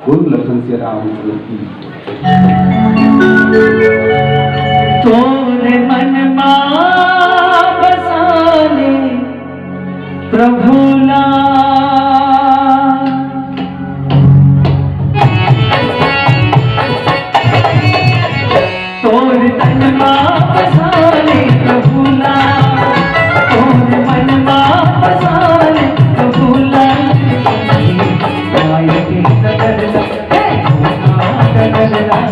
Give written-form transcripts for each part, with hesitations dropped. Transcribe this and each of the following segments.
बोल लखन से राम की। तोरे मन बसाने प्रभुला तोर तन बसाने प्रभुला तोर मन बसाने प्रभुला आए के नगरला नगरला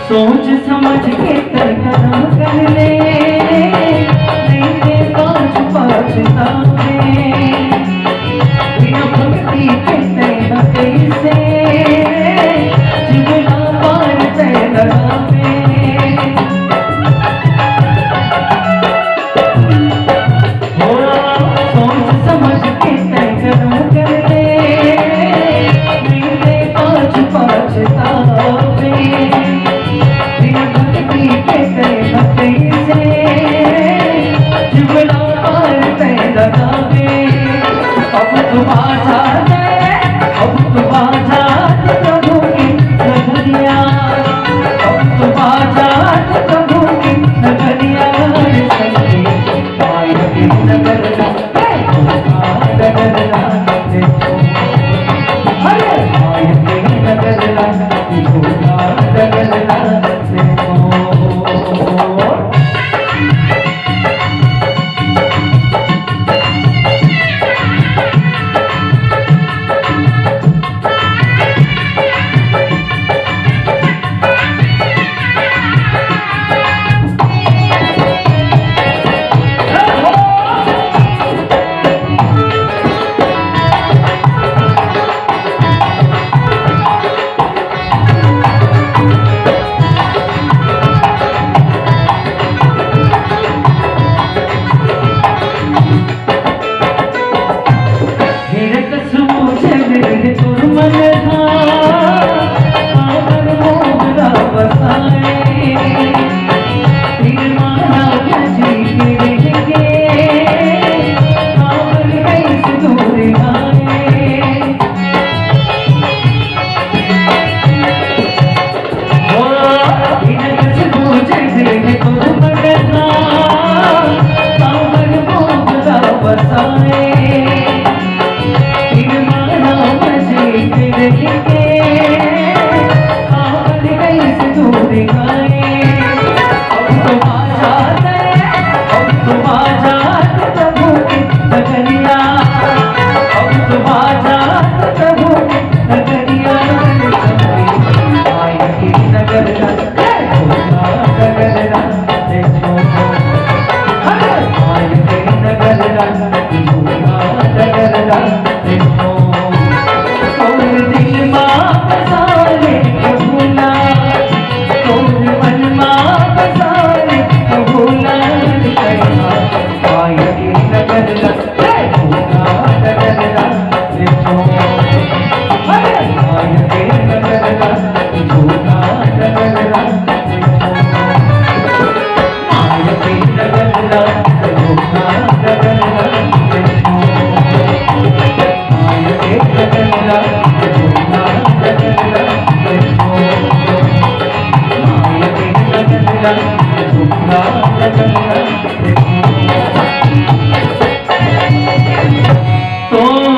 सोच समझ के कदम कर ले नहीं दे पाँच पछतावे बिना भक्ति के तेरा कैसे जीवना पार लगावे हो सोच समझ के कदम कर ले नहीं दे पाँच पछतावे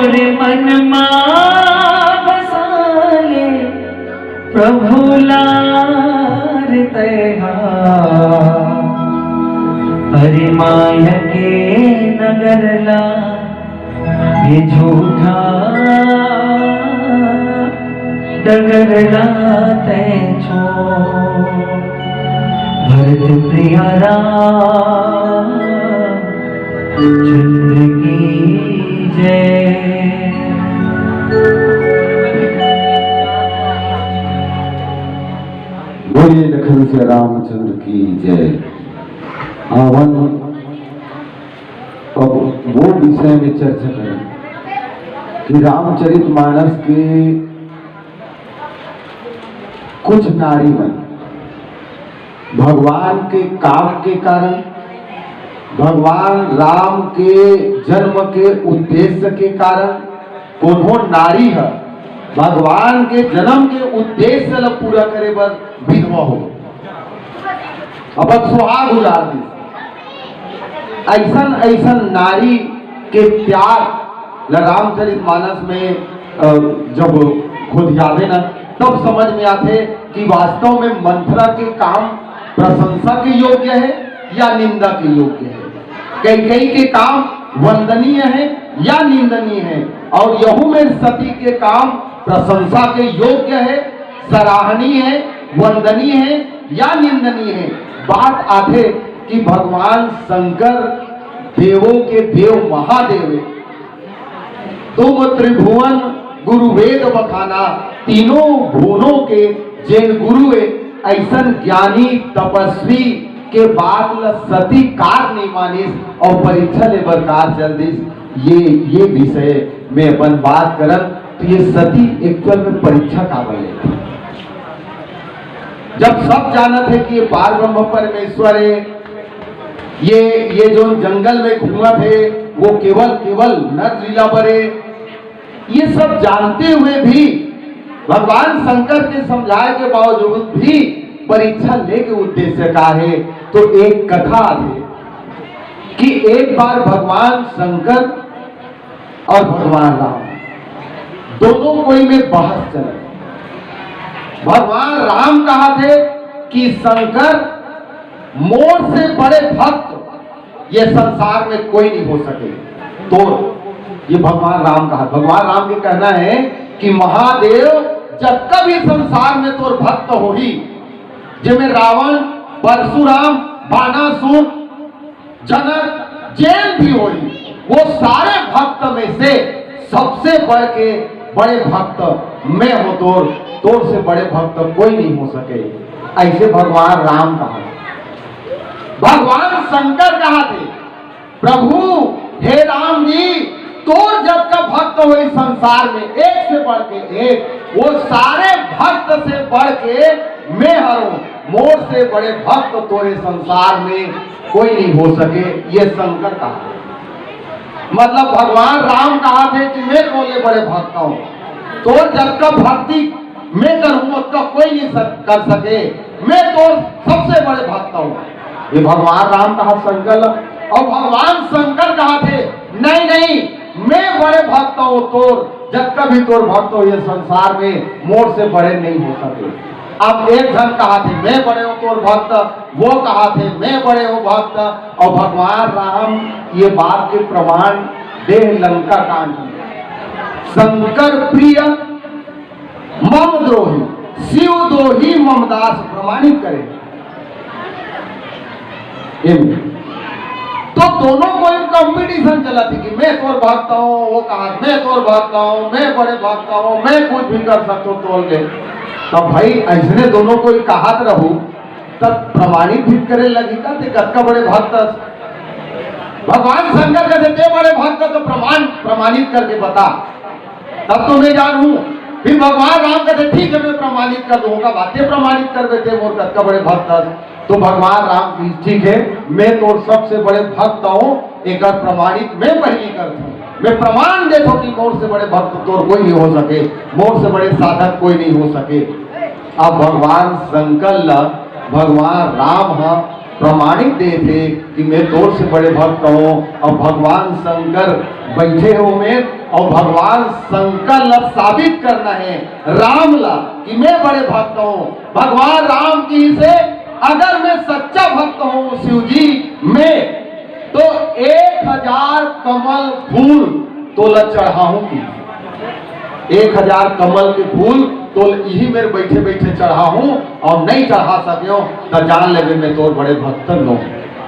मोरे मन बसाले प्रभु लार तैहा हरि माया के नगर ला ये झूठा डगर ला तै छो भरत प्रिया राम चंद्र की जय। बोलिए लखन से रामचंद्र की जय। आवन अब वो विषय में चर्चा करें कि रामचरितमानस के कुछ नारीमन भगवान के काम के कारण, भगवान राम के जन्म के उद्देश्य के कारण कोनो नारी है भगवान के जन्म के उद्देश्य ला पूरा करे बर विधवा हो अब सुहाग गुजार दी। ऐसन ऐसन नारी के त्याग रामचरितमानस में जब खुद जावे ना तब समझ में आते कि वास्तव में मंथरा के काम प्रशंसा के योग्य है या निंदा के योग्य है। कई के काम वंदनीय है या निंदनीय है और यहू में सती के काम प्रशंसा के योग्य है, सराहनीय है, वंदनीय है या निंदनीय है। बात आते कि भगवान शंकर देवों के देव महादेव तुम त्रिभुवन गुरु वेद बखाना तीनों भुवनों के जैन गुरु ऐसन ज्ञानी तपस्वी के बाद सती कार नहीं मानिस और परीक्षा ले बरकार चल दिस। ये विषय में अपन बात करत तो ये सती एक्चुअल में परीक्षा का बने जब सब जानत है कि ये पार ब्रह्म परमेश्वर है, ये जो जंगल में घूमत है वो केवल नर लीला बरे, ये सब जानते हुए भी भगवान शंकर के समझाए के बावजूद भी परीक्षा लेके उद्देश्य का है। तो एक कथा है कि एक बार भगवान शंकर और भगवान राम दोनों कोई में बहस चले। भगवान राम कहा थे कि शंकर मोर से बड़े भक्त ये संसार में कोई नहीं हो सके। तो ये भगवान राम कहा, भगवान राम के कहना है कि महादेव जब कभी संसार में तोर भक्त हो ही जिसमें रावण, परशुराम, बाणासुर, जनक, जैन भी हो वो सारे भक्त में से सबसे बड़े भक्त मैं हूं, तोर से बड़े भक्त कोई नहीं हो सके। ऐसे भगवान राम कहा। भगवान शंकर कहा थे प्रभु हे राम जी तोर जब का भक्त हो इस संसार में एक से बढ़ के एक, वो सारे भक्त से बढ़ के मैं हूं, मोर से बड़े भक्त तोरे संसार में कोई नहीं हो सके। ये शंकर कहा। मतलब भगवान राम कहा थे कि मैं तोरे बड़े भक्त हूं, तोर जब का भक्ति मैं करूं उसका कोई नहीं कर सके, मैं तो सबसे बड़े भक्त हूं। ये भगवान राम कहा शंकर, और भगवान शंकर कहा थे नहीं मैं बड़े भक्त हूं, तोर जब कभी तोर भक्त हो ये संसार में मोर से बड़े नहीं हो सके। अब एक जन कहा थे मैं बड़े हूं तोर भक्त, वो कहा थे मैं बड़े हूं भक्त। और भगवान राम ये बात के प्रमाण दे लंका कांड में शंकर प्रिय मम द्रोही शिव द्रोही ममदास प्रमाणित करे। तो दोनों को एक कंपटीशन चला थी कि मैं तोर भागता हूँ, वो कहा मैं तोर भागता हूँ, मैं बड़े भागता हूँ, मैं कुछ भी कर सकता हूँ तोड़ ले। तब भाई ऐसे दोनों को कहत रहू तब प्रमाणित भी करे लगी का कत्का बड़े भक्त। भगवान शंकर कहते ते बड़े भक्त तो प्रमाणित करके बता, तब तो मैं जानू। फिर भगवान राम कहते ठीक है मैं प्रमाणित कर दूंगा, बातें प्रमाणित कर देते मोर कत्का बड़े भक्त। तो भगवान राम ठीक है मैं तो सबसे बड़े भक्त हूँ, एक प्रमाणित मैं पहली करता हूँ, मैं प्रमाण देता हूँ कि मोर से बड़े भक्त तो कोई नहीं हो सके, मोर से बड़े साधक कोई नहीं हो सके। अब भगवान शंकर भगवान राम प्रमाणित दे थे कि मैं तोर से बड़े भक्त हूँ। और भगवान शंकर बैठे हो में और भगवान शंकर ला साबित करना है राम ला कि मैं बड़े भक्त हूँ। भगवान राम की से अगर मैं सच्चा भक्त हूँ शिव जी में तो 1000 कमल फूल तो ल चढ़ाऊं की 1000 कमल के फूल तो यही मेरे बैठे बैठे चढ़ा हूं और नहीं चढ़ा सके तो जान ले मैं तो बड़े भक्त लो।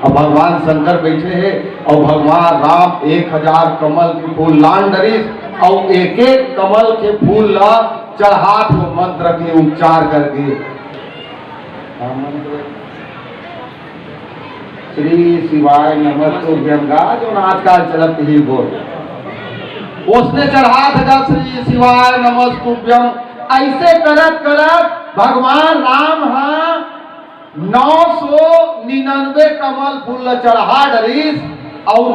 और भगवान शंकर बैठे हैं और भगवान राम 1000 कमल के फूल लान डरीस और एक एक कमल के फूल ला चढ़ा मंत्र के उच्चार करके श्री शिवाय नमस्तुभ्यम का जो आजकल चलत ही बोल उसने चढ़ा था श्री शिवाय नमस्तुभ्यम। ऐसे करत करत भगवान राम 999 कमल फूल चढ़ा डरीस और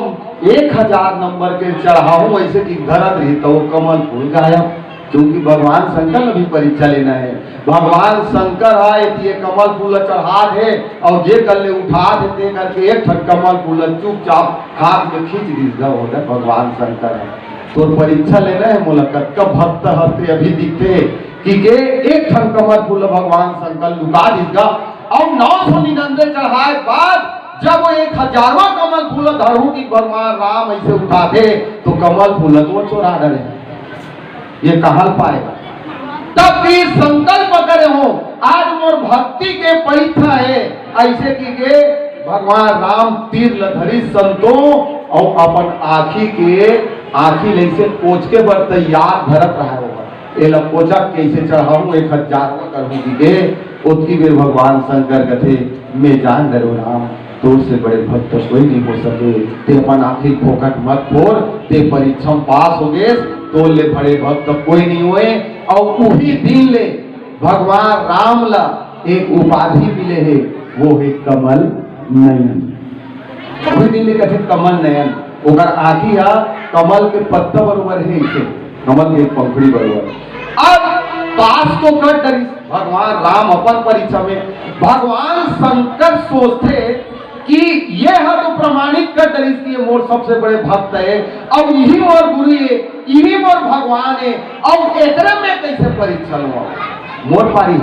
1000 नंबर के चढ़ाऊ ऐसे कि धरत रही तो कमल फूल गायब। क्योंकि भगवान शंकर ने भी परीक्षा लेना है। भगवान शंकर है ये कमल फूल चढ़ा दे और जे कर ले उठा देते करके एक ठन कमल फूल चुपचाप हाथ में खींच दीजिएगा होगा भगवान शंकर है। तो परीक्षा लेना है मुलाकात का भक्त हस्ते अभी दिखते कि के एक ठन कमल फूल भगवान शंकर लुका दीजिएगा और 999 चढ़ाए बाद जब वो 1000वां कमल फूल धरू की भगवान राम ऐसे उठाते तो कमल फूल को चोरा डरे ये कहल पाएगा। तब भी संकल्प करे हो आज मोर भक्ति के परीक्षा है ऐसे की के भगवान राम तीर लधरी संतो और अपन आखी ले से कोच के बर तैयार धरत रहा होगा ये लपोचा कैसे चढ़ाऊं 1000 करूंगी के उसकी बेर भगवान शंकर कथे मैं जान डरो राम तो से बड़े भक्त कोई नहीं हो सके ते अपन आखिर फोकट मत फोड़ ते परीक्षा पास हो गए तो ले बड़े भक्त कोई नहीं हुए। और उसी दिन ले भगवान राम ला एक उपाधि मिले है वो है कमल नयन। उसी दिन ले कथे कमल नयन ओकर आखी है कमल के पत्ता बरोबर है इसे कमल के पंखड़ी बरोबर। अब पास तो कर डरी भगवान राम अपन परीक्षा में भगवान शंकर सोचते कि ये है तो प्रमाणित कर डरी कि मोर सबसे बड़े भक्त है और यही मोर गुरु है यही मोर भगवान है और इतने में कैसे परीक्षा लो मोर पारी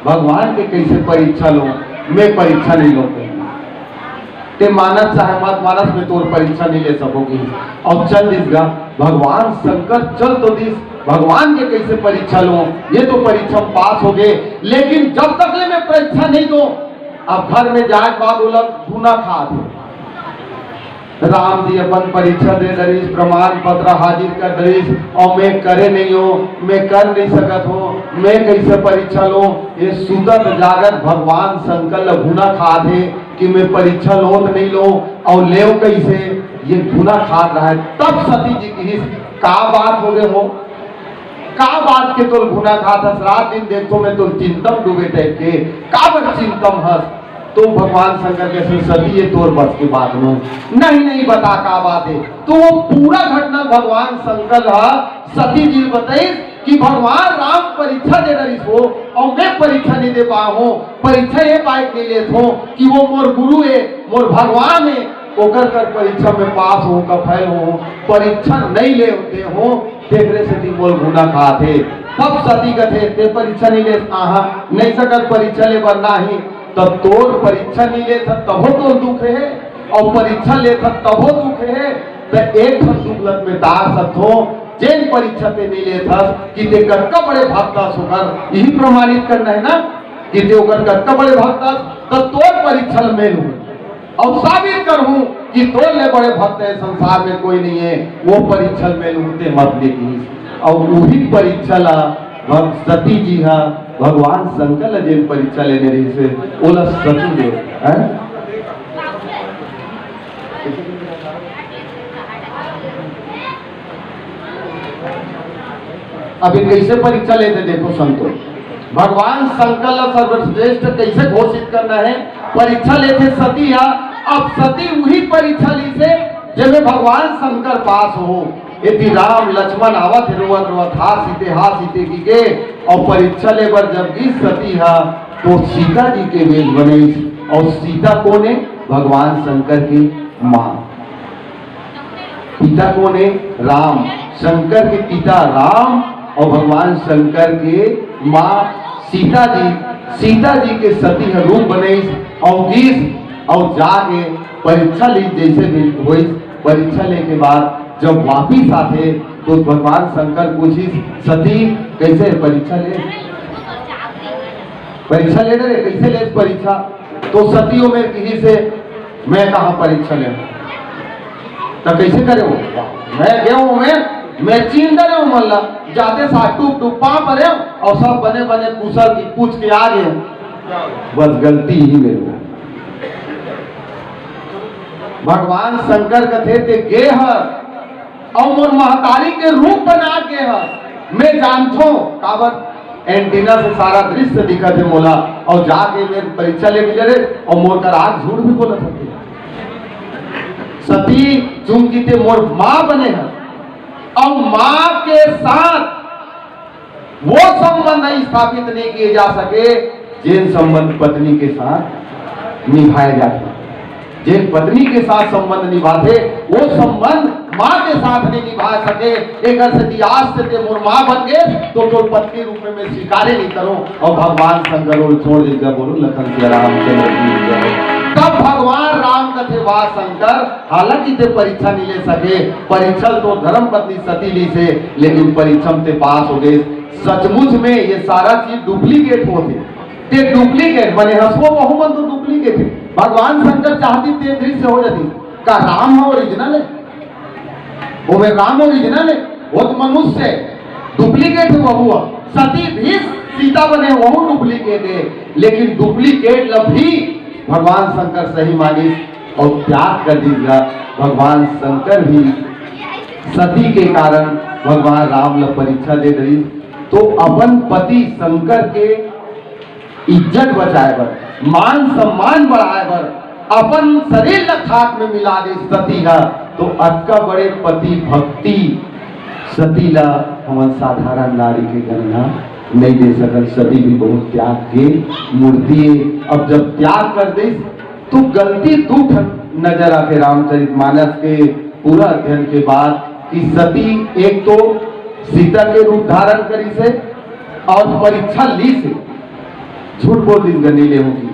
भगवान के कैसे परीक्षा लो मैं परीक्षा नहीं लो ते मानस चाहे मत मानस में तोर परीक्षा नहीं ले सकोगी। और चल दिसगा भगवान शंकर चल तो दिस भगवान के कैसे परीक्षा लो ये तो परीक्षा पास हो गए लेकिन जब तक ले मैं परीक्षा नहीं दो अब घर में जाए बाद बोला धुना खा दो राम जी अपन परीक्षा दे दरीस प्रमाण पत्र हाजिर कर दरीस और मैं करे नहीं हो मैं कर नहीं सकत हो मैं कैसे परीक्षा लो ये सुतत जागत भगवान शंकर धुना खा दे कि मैं परीक्षा लो तो नहीं लो और ले कैसे ये धुना खा रहा है। तब सती जी की का बात हो गए हो का बात के तो गुना खा था रात दिन देखो मैं तो चिंतम डूबे टाइप के का बर चिंतम हस तो भगवान शंकर के सती ये तोर बस की बात में नहीं बता का बात है। तो वो पूरा घटना भगवान शंकर सती जी बताई कि भगवान राम परीक्षा दे रही हो और मैं परीक्षा नहीं दे पा हूँ परीक्षा ये बाइक नहीं ले हो कि वो मोर गुरु है मोर भगवान है ओकर कर परीक्षा में पास हो का फैल हो परीक्षा नहीं ले होते हो तेरे से बोल गुना खाते तब सती कथे ते परीक्षा नहीं ले नहीं सकत परीक्षा ले बनना ही तब तोर परीक्षा नहीं ले तबो तो दुख है और परीक्षा ले तबो दुख है तो एक दुख में दार सत्हो जेन परीक्षा ते नहीं ले कि ते कक्का बड़े भक्त होकर यही प्रमाणित करना है ना कि ते ओकर कक्का बड़े भक्त तो तोर परीक्षा में लूं और साबित करूं कि तोर ले बड़े भक्त है संसार में कोई नहीं है वो परीक्षा में लूटे मत देखी और वही परीक्षा ला सती जी हा भगवान शंकर जिन परीक्षा लेने रही से ओला सती देव है। अभी कैसे परीक्षा लेते देखो संतो भगवान शंकर सर्वश्रेष्ठ कैसे घोषित करना है परीक्षा लेते सती या अब सती वही परीक्षा ली से जब भगवान शंकर पास हो यदि राम लक्ष्मण आवत रोवत हा सीते की के और परीक्षा ले बर जब भी सती हा तो सीता जी के वेश बने और सीता कौन है? भगवान शंकर की माँ। पिता कौन है? राम। शंकर के पिता राम और भगवान शंकर के माँ सीता जी। सीता जी के सती रूप बने और जाके परीक्षा ली, जैसे भी हुई परीक्षा ले के बाद जब वापिस आते तो भगवान शंकर पूछी, सती कैसे परीक्षा ले रहे, कैसे ले परीक्षा? तो सतियों में किसी से मैं कहा परीक्षा ले तो कैसे करे वो? मैं गया हूं, मैं चीन डरे हूं, मल्ला जाते साथ टूप पा पड़े और सब बने बने कुशल की पूछ के आ गए। बस गलती ही मेरे को। भगवान शंकर कथे ते गे और मोर महतारी के रूप बना के मैं जानतो काबर एंटीना से सारा दृश्य दिखा थे मोला और जाके मेरे परीक्षा ले मिले और मोर का राग झूठ भी बोला सकते। सती चूंकि ते मोर माँ बने हैं और माँ के साथ वो संबंध नहीं स्थापित नहीं किए जा सके जिन संबंध पत्नी के साथ निभाए जाते। जिन पत्नी के साथ संबंध निभाते वो संबंध माँ के साथ नहीं निभा सके। एक आज से मोर माँ बन गए तो पत्नी रूप में मैं स्वीकारे नहीं करूं और भगवान शंकर छोड़ देगा। बोलो लखन से राम चले। तब भगवान राम कथे वाह शंकर, हालांकि ते परीक्षा नहीं ले सके, परीक्षा तो धर्म पत्नी सती ली से, लेकिन परीक्षा ते पास हो गए। सचमुच में ये सारा चीज डुप्लीकेट होते ते डुप्लीकेट बने हंसो बहुमन तो डुप्लीकेट है। भगवान शंकर चाहती ते दृश्य हो जाती का राम है ओरिजिनल है, वो में राम ओरिजिनल है, वो तो मनुष्य है, डुप्लीकेट है वो। सती भी सीता बने वो डुप्लीकेट है, लेकिन डुप्लीकेट लब भी भगवान शंकर सही मानी और त्याग कर दीजिएगा। भगवान शंकर भी सती के कारण भगवान राम ला परीक्षा दे रही तो अपन पति शंकर के इज्जत बचाए बर, मान सम्मान बढ़ाए बर, अपन शरीर ला खाक में मिला दे सती है तो अटका बड़े पति भक्ति सती ला हम साधारण नारी के गणना नहीं दे सकल। सती भी बहुत त्याग के मूर्ति है। अब जब त्याग कर दे तो गलती दुख नजर आके रामचरितमानस के पूरा अध्ययन के बाद कि सती एक तो सीता के रूप धारण करी से और परीक्षा ली से झूठ बोल दी गनीले होगी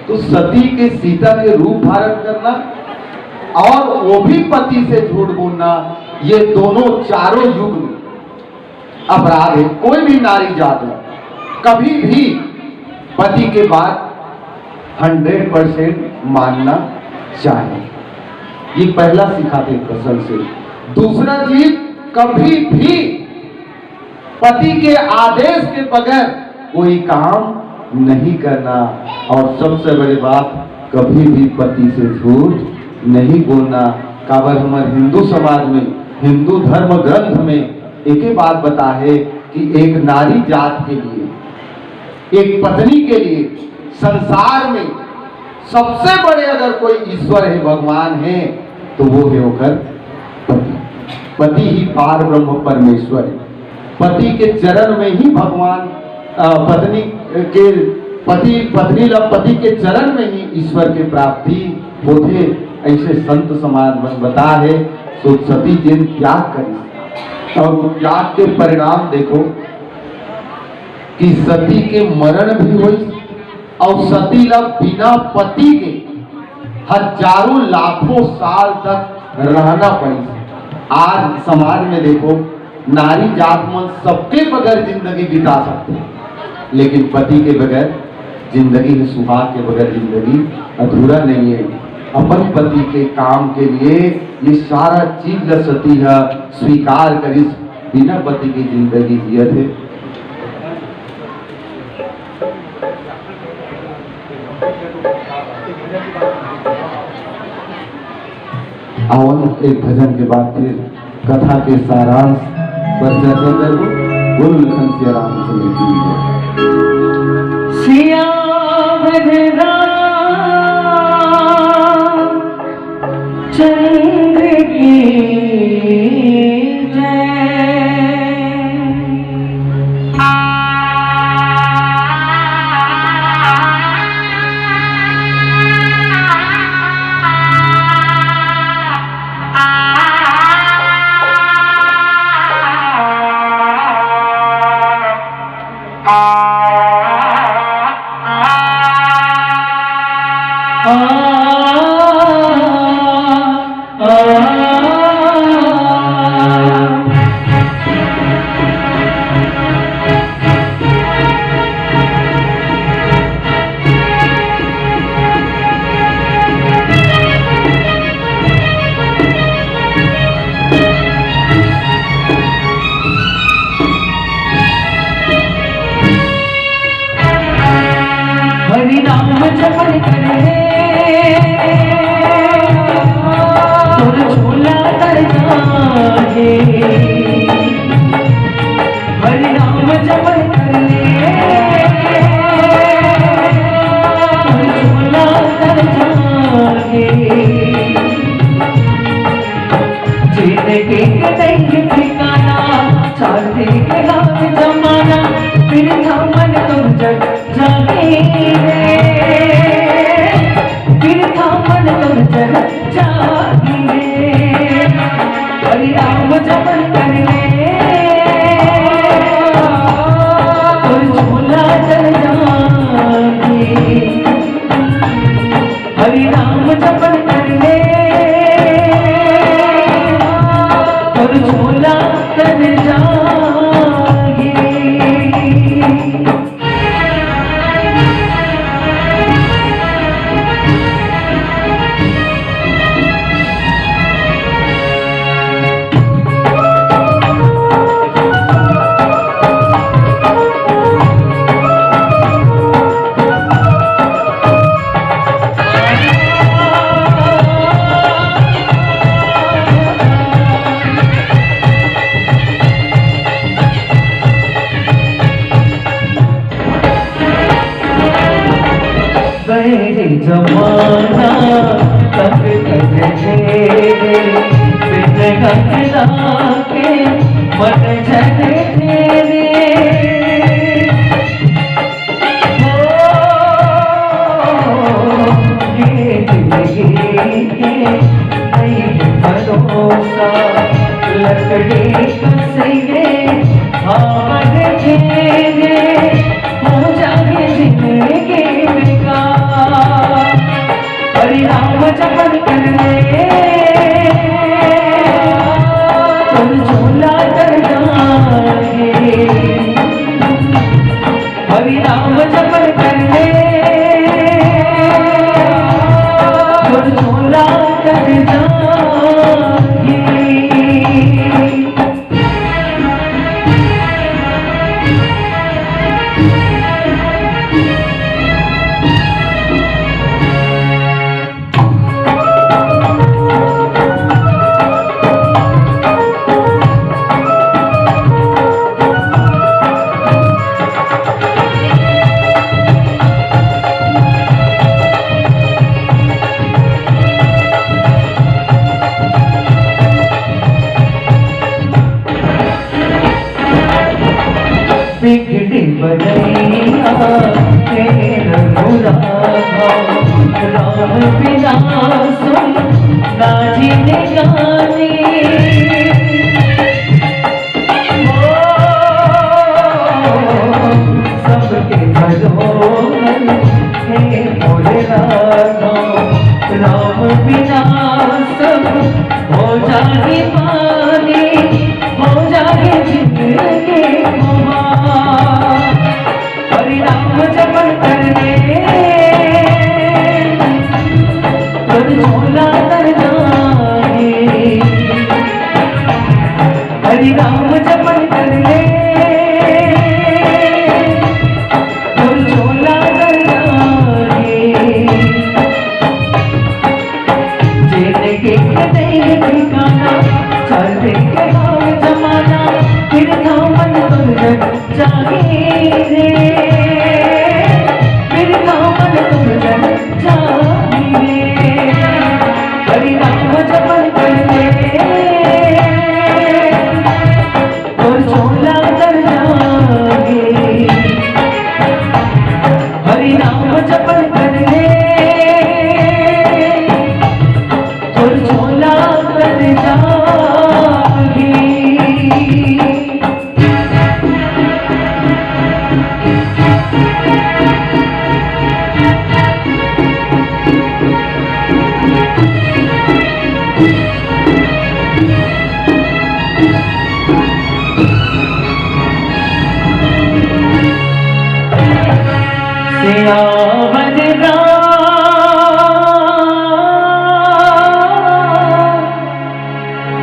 तो सती के सीता के रूप धारण करना और वो भी पति से झूठ बोलना, ये दोनों चारों युग में अपराध है। कोई भी नारी जात है कभी भी पति के बाद 100% मानना चाहिए। ये पहला सिखाते कसल से। दूसरा चीज, कभी भी पति के आदेश के बगैर कोई काम नहीं करना। और सबसे बड़ी बात, कभी भी पति से झूठ नहीं बोलना। काबर हमारे हिंदू समाज में, हिंदू धर्म ग्रंथ में एक ही बात बता है कि एक नारी जात के लिए, एक पत्नी के लिए संसार में सबसे बड़े अगर कोई ईश्वर है, भगवान है, तो वो है होकर पति। पति ही पार ब्रह्म परमेश्वर है। पति के चरण में ही भगवान पत्नी के चरण में ही ईश्वर की प्राप्ति होते। ऐसे संत समाज में बता है। तो सती जिन त्याग करी और त्याग के परिणाम देखो कि सती के मरण भी हुई और सती ला बिना पति के हजारों लाखों साल तक रहना पड़ी। आज समाज में देखो, नारी जात मन सबके बगैर जिंदगी बिता सकते हैं, लेकिन पति के बगैर जिंदगी है, सुहाग के बगैर जिंदगी अधूरा नहीं है। अपन पति के काम के लिए ये सारा चीज सती है स्वीकार करी, बिना पति की जिंदगी जिए थे। आओ एक भजन के बाद फिर कथा के सारांश पर चर्चा करो। बोलो लखन सिया रामचंद्र की जय। सिया भजरा चंद्र की जय। रे बिरथा मन तुम जन जागी रे हरि राम जपन कर ले और झूला चल जागी हरि राम जपन कर ले और झूला चल जागी मेरे जमाना तब तक तेरे बिन गंगा के मन जने तेरे ये जिंदगी के नहीं भरोसा लकड़ी कसगे हार खेले हो जाए जिंदगी हरि राम जपन कर ले तुम झूला कर जागे हरि राम जपन कर ले तुम झूला कर जागे बिगड़ी बनैया तेरा बुरा राम बिना सुन ना जीने गाने सबके भगवान हे भोले राम बिना सब हो जाए पानी हो जाए जिंदगी हरि राम जपन कर ले और झूला कर जाए हरि राम जपन कर ले और झूला कर जाए जिंदगी के नहीं ठिकाना चलते के हाल जमाना फिर मन तुम जागे रे फिर मन तुम जागे रे हरि राम जपन कर ले और झूला कर जागे हरि राम जपन कर ले और झूला कर जागे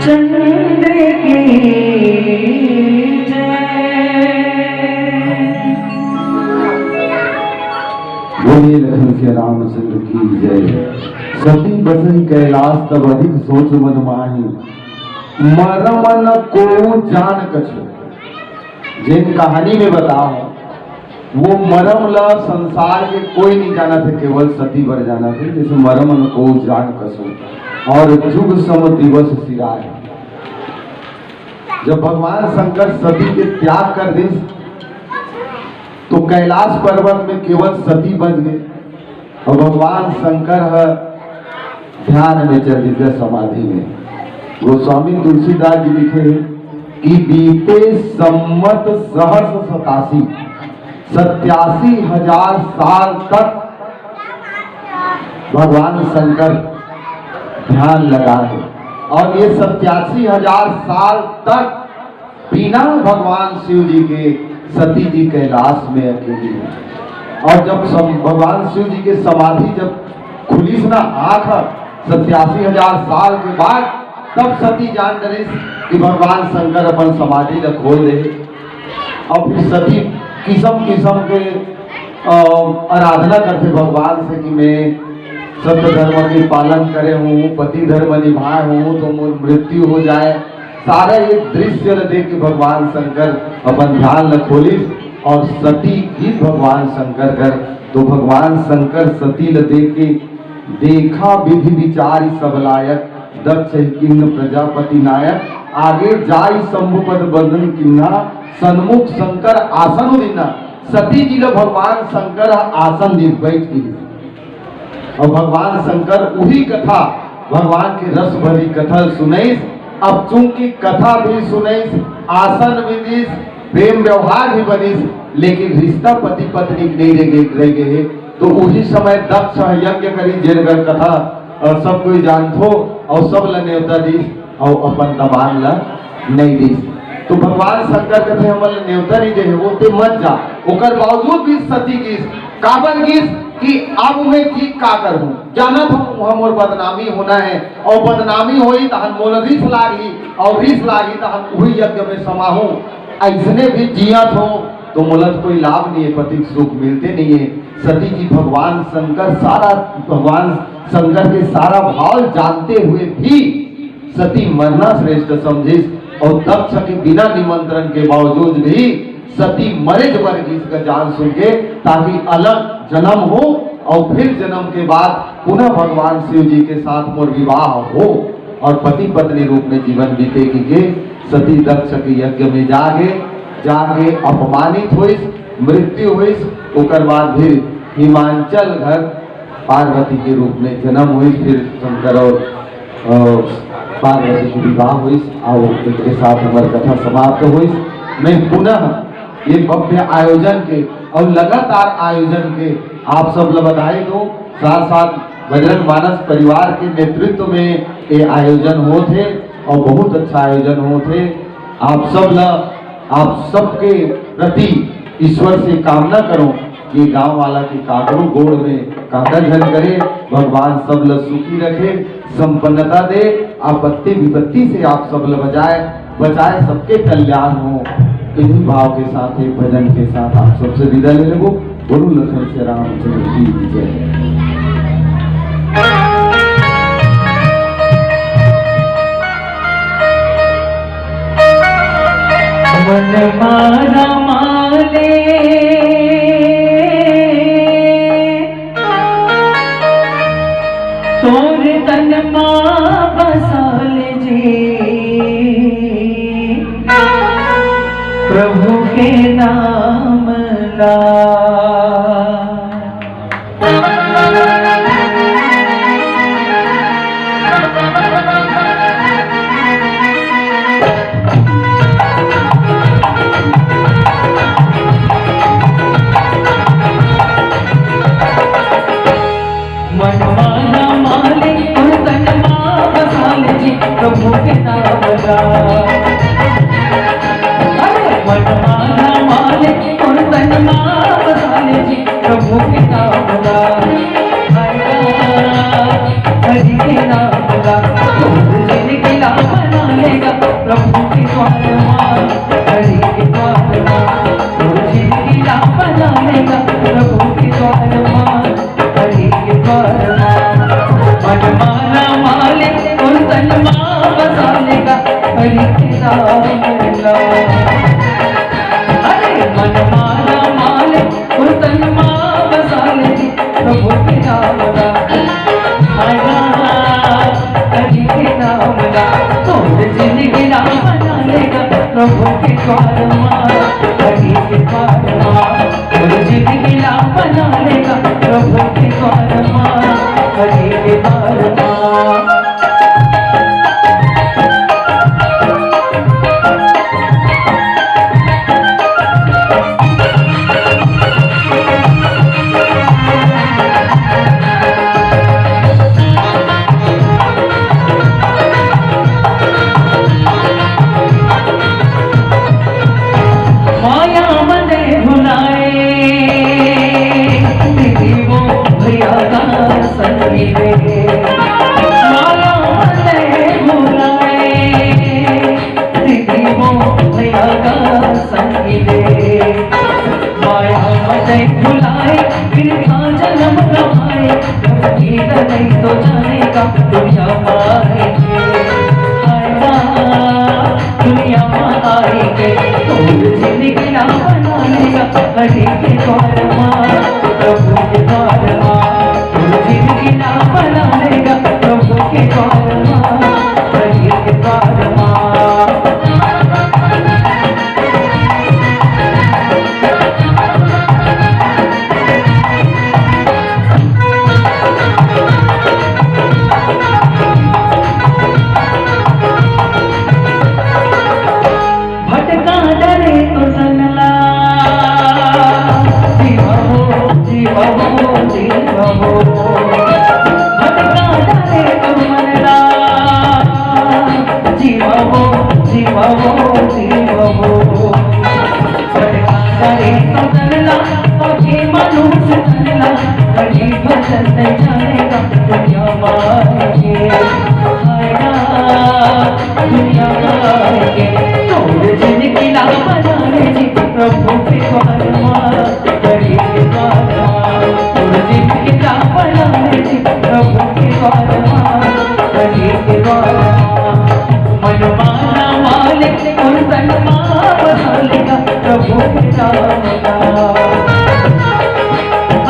चंद्र की बोलिए लखन के रामचंद्र की जय। सती बसई कैलाश तब अधिक सोच मन माही मरमन को जान कछु। जिन कहानी में बताओ वो मरम ला संसार के कोई नहीं जाना थे, केवल सती बर जाना थे। जैसे मरमन को जान कसो और जुग सम दिवस सिराय। जब भगवान शंकर सती के त्याग कर दी तो कैलाश पर्वत में केवल सती बच गए और भगवान शंकर है ध्यान में चल गए समाधि में। गोस्वामी तुलसीदास जी लिखे हैं कि बीते सम्मत सहस्र 87,000 साल तक भगवान शंकर ध्यान लगाए और ये 87,000 साल तक बिना भगवान शिव जी के सती जी कैलाश में अकेली है। और जब भगवान शिव जी के समाधि जब खुली ना आंख 87,000 साल के बाद, तब सती जान डरे कि भगवान शंकर अपन समाधि का खोल दे। और फिर सती किस्म किस्म के आराधना करते भगवान से कि मैं सत्य धर्म के पालन करे हूँ, पति धर्म निभाए हूँ तो मृत्यु हो जाए। सारा ये दृश्य देख के भगवान शंकर अपन ध्यान न खोलिस और सती ही भगवान शंकर कर। तो भगवान शंकर सती ल देख के देखा विधि विचार सब लायक, दक्ष किन्न प्रजापति नायक, आगे जाई शंभुपद बंधन किन्ना, सन्मुख शंकर आसन दिना। सती जी ल भगवान शंकर आसन दिन बैठ की और भगवान शंकर वही कथा भगवान के रस भरी कथा सुनैस। अब चूंकि कथा भी सुनैस, आसन भी दिस, प्रेम व्यवहार भी बनिस, लेकिन रिश्ता पति पत्नी नहीं रह गए। तो उसी समय दक्ष यज्ञ करी जेनगर कथा और सब कोई जानथो और सब ल न्योता दिस और अपन दबान ला नहीं दिस। तो भगवान शंकर कहते हमल न्योता नहीं दे वो ते मत जा। ओकर बावजूद भी सती गिस काबर गिस कि अब मैं ठीक का करूं, जानत हूं हम और बदनामी होना है और बदनामी होई तो हम मोल रिस लागी और रिस लागी तो हम वही यज्ञ में समाहूं। ऐसने भी जियत हो तो मोलत कोई लाभ नहीं है, पति सुख मिलते नहीं है। सती जी भगवान शंकर के सारा भाव जानते हुए भी सती मरना श्रेष्ठ समझिस और दक्ष के बिना निमंत्रण के बावजूद भी सती मरे वर्गीस का जान सुन के ताकि अलग जन्म हो और फिर जन्म के बाद पुनः भगवान शिव जी के साथ मोर विवाह हो और पति पत्नी रूप में जीवन बीतेगी के सती दक्ष के यज्ञ में जागे अपमानित हुईस, मृत्यु हुईस। ओकर बाद फिर हिमांचल घर पार्वती के रूप में जन्म हुई, फिर शंकर और पार्वती की विवाह हुई और इसके साथ हमारी कथा समाप्त हुई। मैं पुनः ये भव्य आयोजन के और लगातार आयोजन के आप सब लोग बधाई दो। साथ साथ बजरंग मानस परिवार के नेतृत्व में ये आयोजन हो थे और बहुत अच्छा आयोजन हो थे। आप सबके प्रति ईश्वर से कामना करो कि गांव वाला के काकड़ों गोड़ में काका झन करे, भगवान सब ल सुखी रखे, संपन्नता दे, आपत्ति विपत्ति से आप सब ल बचाए सबके कल्याण हो। इन्हीं भाव के साथ एक भजन के साथ आप सबसे विदा ले लो। गुरु लखन से रामचंद्र की जय। मन मारा माले तोर तन मां बसाल जी, प्रभु के नाम ला। प्रभु के नाम ला, मनमाना माले और तन मां बसाले जी, प्रभु के नाम ला। हरि के नाम ला, जिंदगी ला बना लेगा, प्रभु के द्वार मां, हरि के द्वार मां, जिंदगी ला बना लेगा, प्रभु के द्वार मां, हरि के द्वार मां। मनमाना माले और तन मां बसालेगा, हरि के नाम ला। अरे मनमाना माले और तन मां बसालेगी, प्रभु के नाम ला। हरि के नाम ला, तो जिंदगी ला बना लेगा, प्रभु के द्वार मां, हरि के द्वार मां। रे माला मने भुलाए दीदी वो भैया का संगी रे माया मने भुलाए फिर था जन्म गवाए गीत नहीं तो जानेगा दुनिया पाएंगे दुनिया आएंगे तो जिंदगी ना बना लेगा हरि के द्वार माँ प्रभु के द्वार माँ तो जिंदगी ना बना लेगा प्रभु के द्वार माँ हरि के द्वार माँ प्रभु के द्वार माँ हरि के द्वार माँ जिनके नाम बनाने जी प्रभु के द्वार माँ हरि के द्वार माँ मनमाना मालिक और तन माँ बना लेगा प्रभु के नाम का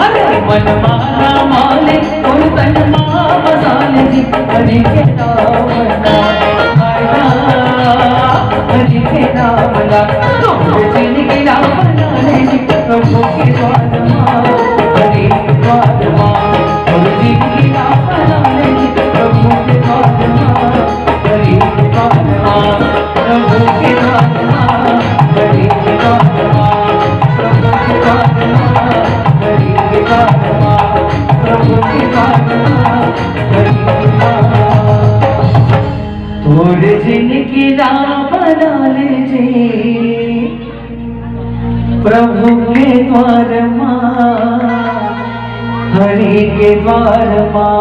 अरे मनमाना मालिक और तन माँ बना ले जी हरि के नाम का हरि के नाम का जिनके नाम बनाने जी प्रभु के द्वार माँ हरि के द्वार माँ जिनके नाम बनाने जी प्रभु के द्वार माँ हरि के द्वार माँ प्रभु के द्वार माँ हरि के द्वार माँ प्रभु के द्वार माँ हरि के द्वार माँ प्रभु के द्वार माँ हरि के द्वार थोड़े जिनकी नाम बना लीजिए प्रभु के द्वार माँ हरि के द्वार माँ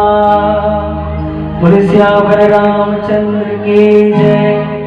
बोले श्यावर रामचंद्र की जय।